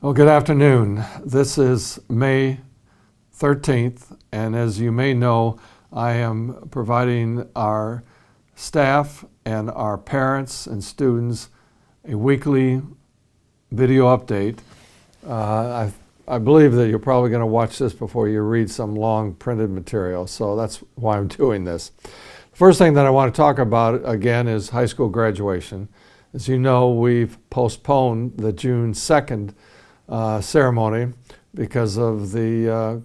Well, good afternoon. This is May 13th, and as you may know, I am providing our staff and our parents and students a weekly video update. I believe that you're probably going to watch this before you read some long printed material, so that's why I'm doing this. First thing that I want to talk about again is high school graduation. As you know, we've postponed the June 2nd ceremony because of the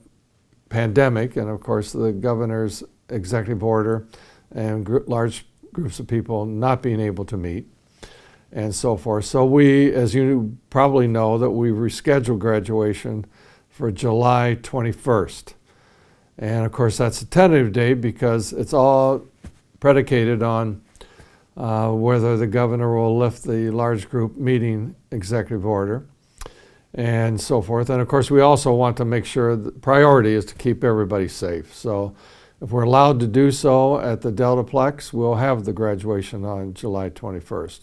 pandemic and of course the governor's executive order and large groups of people not being able to meet and so forth. So we, as you probably know, that we rescheduled graduation for July 21st. And of course that's a tentative date because it's all predicated on whether the governor will lift the large group meeting executive order and so forth. And of course, we also want to make sure the priority is to keep everybody safe. So if we're allowed to do so at the Deltaplex, we'll have the graduation on July 21st.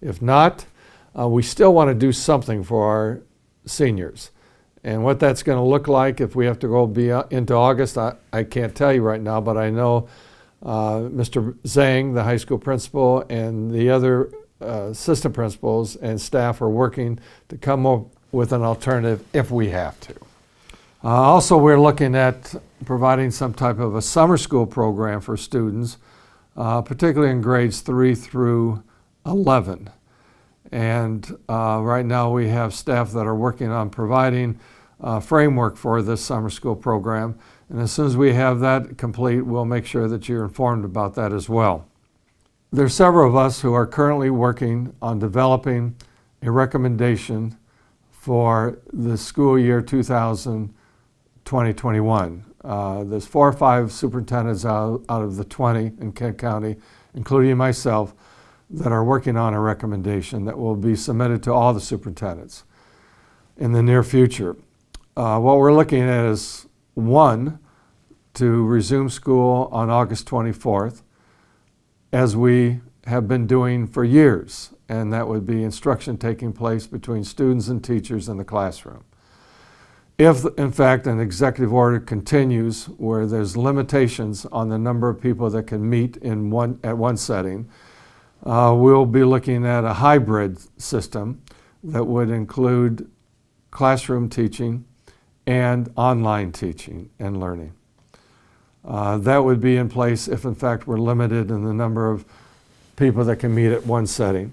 If not, we still want to do something for our seniors. And what that's going to look like if we have to go into August, I can't tell you right now, but I know Mr. Zhang, the high school principal, and the other assistant principals and staff are working to come up with an alternative if we have to. Also, we're looking at providing some type of a summer school program for students, particularly in grades 3 through 11. And right now we have staff that are working on providing a framework for this summer school program. And as soon as we have that complete, we'll make sure that you're informed about that as well. There's several of us who are currently working on developing a recommendation for the school year 2020-2021. There's 4 or 5 superintendents out of the 20 in Kent County, including myself, that are working on a recommendation that will be submitted to all the superintendents in the near future. What we're looking at is, 1, to resume school on August 24th, as we have been doing for years, and that would be instruction taking place between students and teachers in the classroom. If, in fact, an executive order continues where there's limitations on the number of people that can meet at one setting, we'll be looking at a hybrid system that would include classroom teaching and online teaching and learning. That would be in place if, in fact, we're limited in the number of people that can meet at one setting.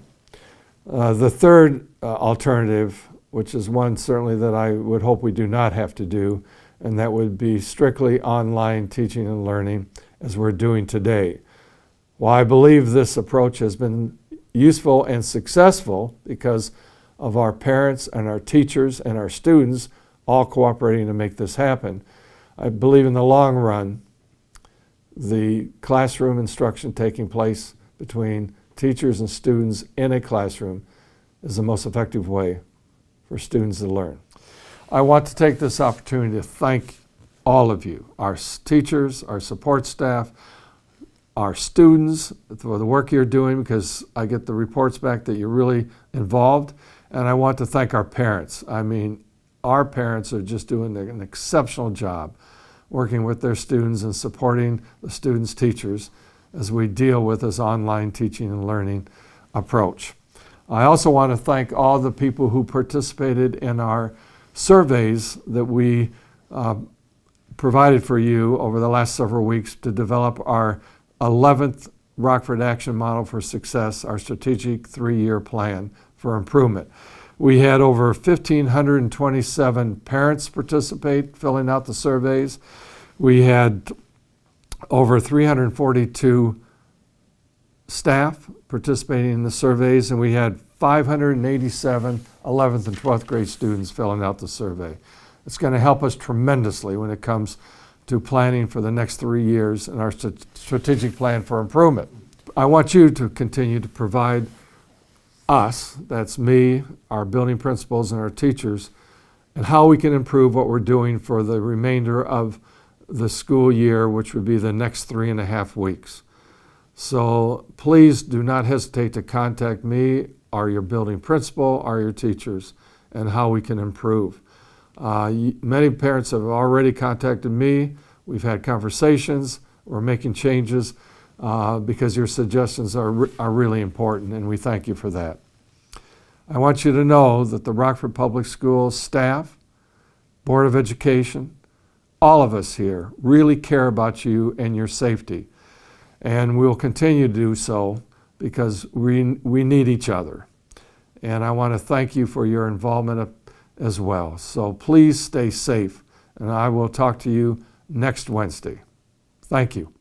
The third alternative, which is one certainly that I would hope we do not have to do, and that would be strictly online teaching and learning as we're doing today. While I believe this approach has been useful and successful because of our parents and our teachers and our students all cooperating to make this happen, I believe in the long run, the classroom instruction taking place between teachers and students in a classroom is the most effective way for students to learn. I want to take this opportunity to thank all of you, our teachers, our support staff, our students, for the work you're doing, because I get the reports back that you're really involved. And I want to thank our parents. I mean, our parents are just doing an exceptional job working with their students and supporting the students' teachers as we deal with this online teaching and learning approach. I also want to thank all the people who participated in our surveys that we provided for you over the last several weeks to develop our 11th Rockford Action Model for Success, our strategic 3-year plan for improvement. We had over 1,527 parents participate, filling out the surveys. We had over 342 staff participating in the surveys, and we had 587 11th and 12th grade students filling out the survey. It's going to help us tremendously when it comes to planning for the next 3 years and our strategic plan for improvement. I want you to continue to provide us, that's me, our building principals, and our teachers, and how we can improve what we're doing for the remainder of the school year, which would be the next 3.5 weeks. So please do not hesitate to contact me or your building principal or your teachers and how we can improve. Many parents have already contacted me. We've had conversations. We're making changes because your suggestions are really important, and we thank you for that. I want you to know that the Rockford Public Schools staff, Board of Education, all of us here really care about you and your safety. And we'll continue to do so because we need each other. And I want to thank you for your involvement as well. So please stay safe, and I will talk to you next Wednesday. Thank you.